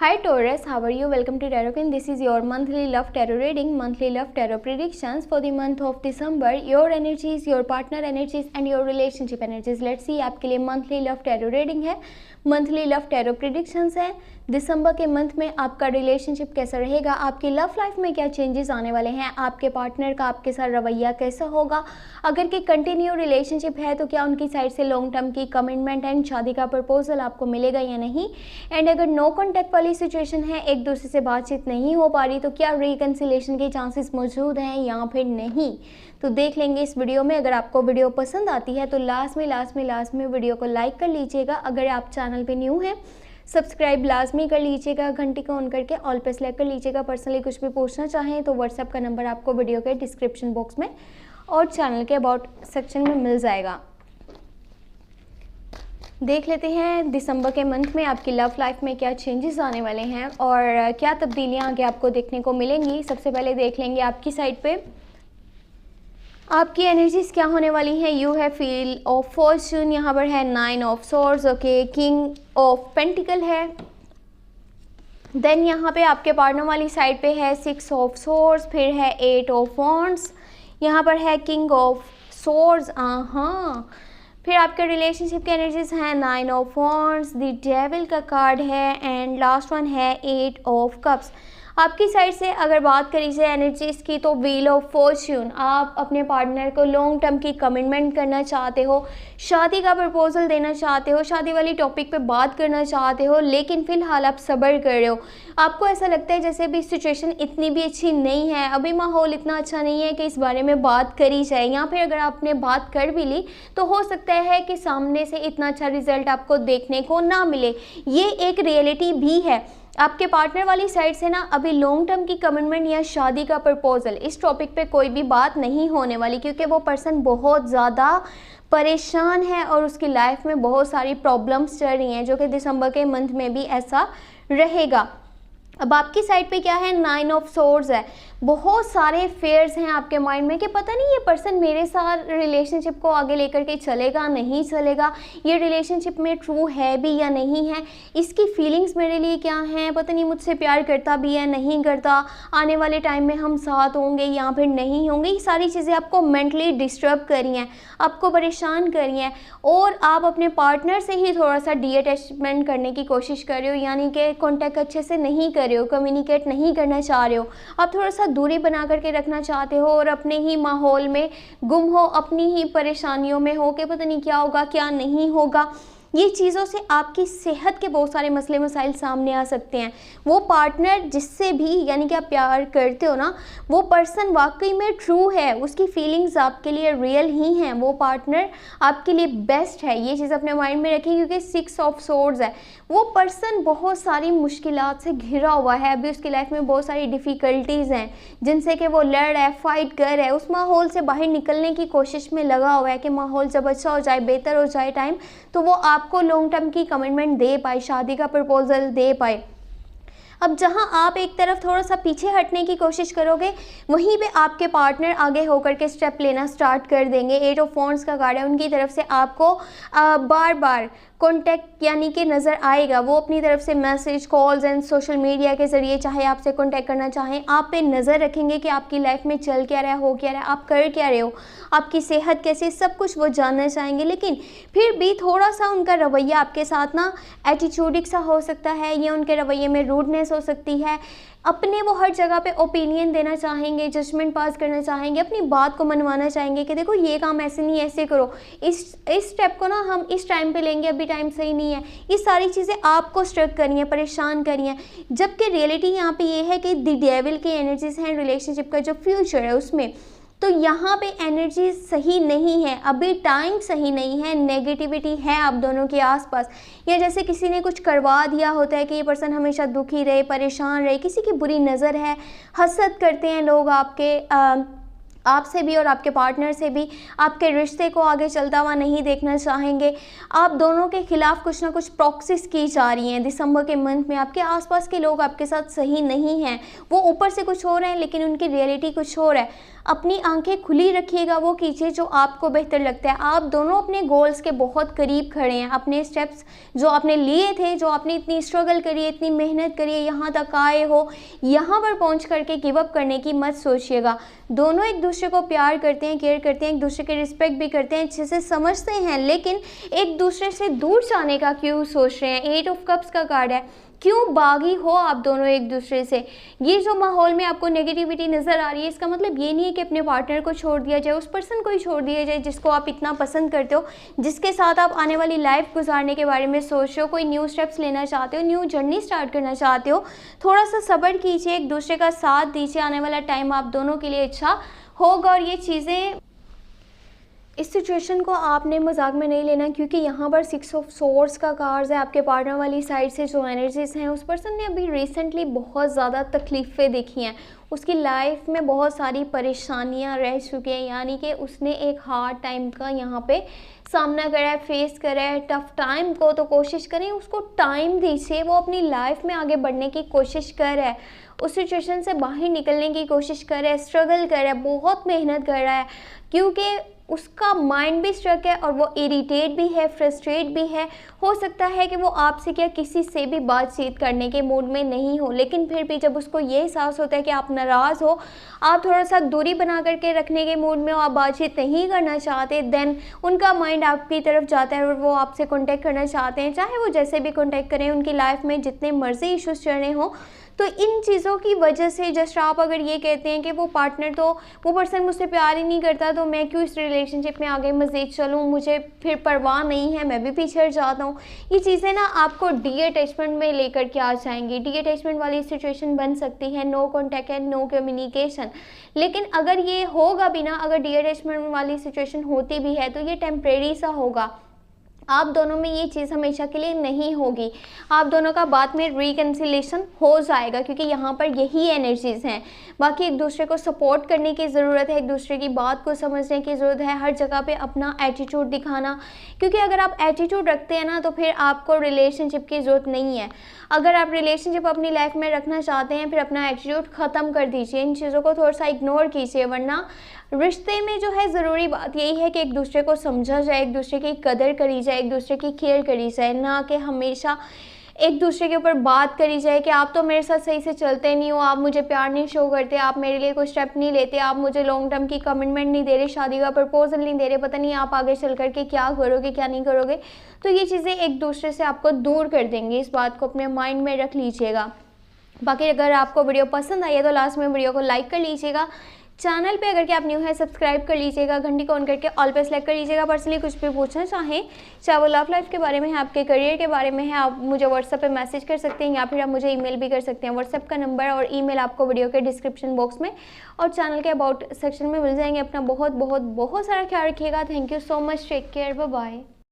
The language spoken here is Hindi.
Hi Taurus, how are you? Welcome to Tarot Queen. This is your monthly love tarot reading, monthly love tarot predictions for the month of December. Your energies, your partner energies and your relationship energies. Let's see आपके लिए monthly love tarot reading है, monthly love tarot predictions है। दिसंबर के मंथ में आपका रिलेशनशिप कैसा रहेगा, आपकी लव लाइफ में क्या चेंजेस आने वाले हैं, आपके पार्टनर का आपके साथ रवैया कैसा होगा, अगर कि कंटिन्यू रिलेशनशिप है तो क्या उनकी साइड से लॉन्ग टर्म की कमिटमेंट एंड शादी का प्रपोजल आपको मिलेगा या नहीं, एंड अगर नो कॉन्टैक्ट वाली सिचुएशन है, एक दूसरे से बातचीत नहीं हो पा रही, तो क्या रिकन्सिलेशन के चांसेस मौजूद हैं या फिर नहीं, तो देख लेंगे इस वीडियो में। अगर आपको वीडियो पसंद आती है तो लास्ट में वीडियो को लाइक कर लीजिएगा। अगर आप चैनल पे न्यू हैं सब्सक्राइब लाजमी कर लीजिएगा, घंटी को ऑन करके ऑल पे सेलेक्ट कर लीजिएगा। पर्सनली कुछ भी पूछना चाहें तो व्हाट्सएप का नंबर आपको वीडियो के डिस्क्रिप्शन बॉक्स में और चैनल के अबाउट सेक्शन में मिल जाएगा। देख लेते हैं दिसंबर के मंथ में आपकी लव लाइफ में क्या चेंजेस आने वाले हैं और क्या तब्दीलियां आगे आपको देखने को मिलेंगी। सबसे पहले देख लेंगे आपकी साइड पे आपकी एनर्जीज क्या होने वाली हैं। यू है फील ऑफ फॉर्चून, यहाँ पर है 9 of swords, okay, king of pentacle है। देन यहाँ पे आपके पार्टनर वाली साइड पे है 6 ऑफ सॉर्ड्स, फिर है 8 ऑफ वॉन्ड्स, यहाँ पर है किंग ऑफ सॉर्ड्स, हाँ। फिर आपके रिलेशनशिप की एनर्जीज हैं 9 ऑफ वॉन्ड्स, द डेविल का कार्ड है एंड लास्ट वन है 8 ऑफ कप्स। आपकी साइड से अगर बात करी जाए एनर्जीज की तो व्हील ऑफ फॉर्च्यून, आप अपने पार्टनर को लॉन्ग टर्म की कमिटमेंट करना चाहते हो, शादी का प्रपोजल देना चाहते हो, शादी वाली टॉपिक पे बात करना चाहते हो, लेकिन फिलहाल आप सब्र कर रहे हो। आपको ऐसा लगता है जैसे भी सिचुएशन इतनी भी अच्छी नहीं है, अभी माहौल इतना अच्छा नहीं है कि इस बारे में बात करी जाए, या फिर अगर आपने बात कर भी ली तो हो सकता है कि सामने से इतना अच्छा रिजल्ट आपको देखने को ना मिले। ये एक रियलिटी भी है। आपके पार्टनर वाली साइड से ना अभी लॉन्ग टर्म की कमिटमेंट या शादी का प्रपोजल इस टॉपिक पे कोई भी बात नहीं होने वाली, क्योंकि वो पर्सन बहुत ज़्यादा परेशान है और उसकी लाइफ में बहुत सारी प्रॉब्लम्स चल रही हैं, जो कि दिसंबर के मंथ में भी ऐसा रहेगा। अब आपकी साइड पे क्या है 9 ऑफ सॉर्ड्स है। बहुत सारे फेयर्स हैं आपके माइंड में कि पता नहीं ये पर्सन मेरे साथ रिलेशनशिप को आगे लेकर के चलेगा नहीं चलेगा, ये रिलेशनशिप में ट्रू है भी या नहीं है, इसकी फीलिंग्स मेरे लिए क्या हैं, पता नहीं मुझसे प्यार करता भी है नहीं करता, आने वाले टाइम में हम साथ होंगे या फिर नहीं होंगे। ये सारी चीज़ें आपको मेंटली डिस्टर्ब कर रही हैं, आपको परेशान कर रही हैं और आप अपने पार्टनर से ही थोड़ा सा डीअटैचमेंट करने की कोशिश कर रहे हो, यानी कि कॉन्टैक्ट अच्छे से नहीं कर रहे हो, कम्युनिकेट नहीं करना चाह रहे हो, आप थोड़ा सा दूरी बना करके रखना चाहते हो और अपने ही माहौल में गुम हो, अपनी ही परेशानियों में हो कि पता नहीं क्या होगा क्या नहीं होगा। ये चीज़ों से आपकी सेहत के बहुत सारे मसले मसाइल सामने आ सकते हैं। वो पार्टनर जिससे भी यानी कि आप प्यार करते हो ना, वो पर्सन वाकई में ट्रू है, उसकी फीलिंग्स आपके लिए रियल ही हैं, वो पार्टनर आपके लिए बेस्ट है। ये चीज़ अपने माइंड में रखें, क्योंकि 6 ऑफ सॉर्ड्स है। वो पर्सन बहुत सारी मुश्किलात से घिरा हुआ है, अभी उसकी लाइफ में बहुत सारी डिफ़िकल्टीज़ हैं जिनसे कि वो लड़ रहा है, फाइट कर रहा है, उस माहौल से बाहर निकलने की कोशिश में लगा हुआ है कि माहौल जब अच्छा हो जाए, बेहतर हो जाए टाइम, तो वो आपको लॉन्ग टर्म की कमिटमेंट दे पाए, शादी का प्रपोजल दे पाए। अब जहां आप एक तरफ थोड़ा सा पीछे हटने की कोशिश करोगे, वहीं पे आपके पार्टनर आगे होकर के स्टेप लेना स्टार्ट कर देंगे। 8 ऑफ वॉन्ड्स का कार्ड है, उनकी तरफ से आपको बार बार कॉन्टैक्ट यानी कि नज़र आएगा। वो अपनी तरफ से message, calls and social media के ज़रिए चाहे आपसे कॉन्टैक्ट करना चाहें, आप पे नज़र रखेंगे कि आपकी लाइफ में चल क्या रहा है, हो क्या रहा है, आप कर क्या रहे हो, आपकी सेहत कैसी, सब कुछ वो जानना चाहेंगे। लेकिन फिर भी थोड़ा सा उनका रवैया आपके साथ ना एटीट्यूडिक सा हो सकता है, ये उनके रवैये में रूडनेस हो सकती है, अपने वो हर जगह पे ओपिनियन देना चाहेंगे, जजमेंट पास करना चाहेंगे, अपनी बात को मनवाना चाहेंगे कि देखो ये काम ऐसे नहीं ऐसे करो, इस स्टेप को ना हम इस टाइम पे लेंगे, अभी टाइम सही नहीं है। ये सारी चीज़ें आपको स्ट्रक करी हैं, परेशान करी हैं, जबकि रियलिटी यहाँ पे ये है कि द डेविल की एनर्जीज हैं रिलेशनशिप का जो फ्यूचर है उसमें, तो यहाँ पे एनर्जी सही नहीं है, अभी टाइम सही नहीं है, नेगेटिविटी है आप दोनों के आसपास, या जैसे किसी ने कुछ करवा दिया होता है कि ये पर्सन हमेशा दुखी रहे, परेशान रहे, किसी की बुरी नज़र है, हसद करते हैं लोग आपके आपसे भी और आपके पार्टनर से भी आपके रिश्ते को आगे चलता हुआ नहीं देखना चाहेंगे। आप दोनों के खिलाफ कुछ ना कुछ प्रॉक्सिस की जा रही हैं। दिसंबर के मंथ में आपके आसपास के लोग आपके साथ सही नहीं हैं, वो ऊपर से कुछ हो रहे हैं लेकिन उनकी रियलिटी कुछ और है। अपनी आंखें खुली रखिएगा, वो कीजिए जो आपको बेहतर लगता है। आप दोनों अपने गोल्स के बहुत करीब खड़े हैं। अपने स्टेप्स जो आपने लिए थे, जो आपने इतनी स्ट्रगल करी, इतनी मेहनत करी, यहाँ तक आए हो, यहाँ पर पहुँच करके गिव अप करने की मत सोचिएगा। दोनों एक दूसरे को प्यार करते हैं, केयर करते हैं, एक दूसरे की रिस्पेक्ट भी करते हैं, अच्छे से समझते हैं, लेकिन एक दूसरे से दूर जाने का क्यों सोच रहे हैं। 8 ऑफ कप्स का कार्ड है, क्यों बागी हो आप दोनों एक दूसरे से। ये जो माहौल में आपको नेगेटिविटी नज़र आ रही है, इसका मतलब ये नहीं है कि अपने पार्टनर को छोड़ दिया जाए, उस पर्सन को ही छोड़ दिया जाए जिसको आप इतना पसंद करते हो, जिसके साथ आप आने वाली लाइफ गुजारने के बारे में सोच रहे हो, कोई न्यू स्टेप्स लेना चाहते हो, न्यू जर्नी स्टार्ट करना चाहते हो। थोड़ा सा सब्र कीजिए, एक दूसरे का साथ दीजिए, आने वाला टाइम आप दोनों के लिए अच्छा होगा। और ये चीज़ें, इस सिचुएशन को आपने मजाक में नहीं लेना, क्योंकि यहाँ पर 6 ऑफ सोर्ड्स का कार्ड है। आपके पार्टनर वाली साइड से जो एनर्जीज हैं, उस पर्सन ने अभी रिसेंटली बहुत ज़्यादा तकलीफ़ें देखी हैं, उसकी लाइफ में बहुत सारी परेशानियाँ रह चुकी हैं, यानी कि उसने एक हार्ड टाइम का यहाँ पे सामना करा है, फेस करा है, टफ टाइम को। तो कोशिश करें, उसको टाइम दीजिए, वो अपनी लाइफ में आगे बढ़ने की कोशिश कर रहा है, उस सिचुएशन से बाहर निकलने की कोशिश कर रहा है, स्ट्रगल कर रहा है, बहुत मेहनत कर रहा है, क्योंकि उसका माइंड भी स्ट्रक है और वो इरिटेट भी है, फ्रस्ट्रेट भी है। हो सकता है कि वो आपसे क्या किसी से भी बातचीत करने के मूड में नहीं हो, लेकिन फिर भी जब उसको ये एहसास होता है कि आप नाराज़ हो, आप थोड़ा सा दूरी बना करके रखने के मूड में हो, आप बातचीत नहीं करना चाहते, देन उनका माइंड आपकी तरफ जाता है और वो आपसे कॉन्टेक्ट करना चाहते हैं। चाहे वो जैसे भी कॉन्टेक्ट करें, उनकी लाइफ में जितने मर्जी इश्यूज़ चल रहे हों, तो इन चीज़ों की वजह से जस्ट आप अगर ये कहते हैं कि वो पर्सन मुझसे प्यार ही नहीं करता, तो मैं क्यों इस रिलेशनशिप में आगे मज़ीद चलूँ, मुझे फिर परवाह नहीं है, मैं भी पीछे हट जाता हूँ। ये चीज़ें ना आपको डी अटैचमेंट में लेकर के आ जाएंगी। डी अटैचमेंट वाली सिचुएशन बन सकती है, no contact and no communication. लेकिन अगर ये होगा भी ना, अगर डी अटैचमेंट वाली सिचुएशन होती भी है, तो ये टेम्परेरी सा होगा। आप दोनों में ये चीज़ हमेशा के लिए नहीं होगी। आप दोनों का बाद में रिकन्सिलेशन हो जाएगा, क्योंकि यहाँ पर यही एनर्जीज़ हैं। बाकी एक दूसरे को सपोर्ट करने की ज़रूरत है, एक दूसरे की बात को समझने की ज़रूरत है, हर जगह पे अपना एटीट्यूड दिखाना, क्योंकि अगर आप एटीट्यूड रखते हैं ना, तो फिर आपको रिलेशनशिप की ज़रूरत नहीं है। अगर आप रिलेशनशिप अपनी लाइफ में रखना चाहते हैं, फिर अपना एटीट्यूड ख़त्म कर दीजिए, इन चीज़ों को थोड़ा सा इग्नोर कीजिए। वरना रिश्ते में जो है ज़रूरी बात यही है कि एक दूसरे को समझा जाए, एक दूसरे की कदर करी जाए, एक दूसरे की केयर करी जाए, ना कि हमेशा एक दूसरे के ऊपर बात करी जाए कि आप तो मेरे साथ सही से चलते नहीं हो, आप मुझे प्यार नहीं शो करते, आप मेरे लिए कोई स्टेप नहीं लेते, आप मुझे लॉन्ग टर्म की कमिटमेंट नहीं दे रहे, शादी का प्रपोजल नहीं दे रहे, पता नहीं आप आगे चल कर के क्या करोगे क्या नहीं करोगे। तो ये चीज़ें एक दूसरे से आपको दूर कर देंगी, इस बात को अपने माइंड में रख लीजिएगा। बाकी अगर आपको वीडियो पसंद आई है तो लास्ट में वीडियो को लाइक कर लीजिएगा। चैनल पे अगर कि आप न्यू है सब्सक्राइब कर लीजिएगा, घंटी को ऑन करके ऑल पे सेलेक्ट कर लीजिएगा। पर्सनली कुछ भी पूछना चाहें, चाहे वो लव लाइफ के बारे में है, आपके करियर के बारे में है, आप मुझे व्हाट्सएप पे मैसेज कर सकते हैं या फिर आप मुझे ईमेल भी कर सकते हैं। व्हाट्सएप का नंबर और ईमेल आपको वीडियो के डिस्क्रिप्शन बॉक्स में और चैनल के अबाउट सेक्शन में मिल जाएंगे। अपना बहुत बहुत बहुत सारा ख्याल रखिएगा। Thank you so much, take care, bye bye.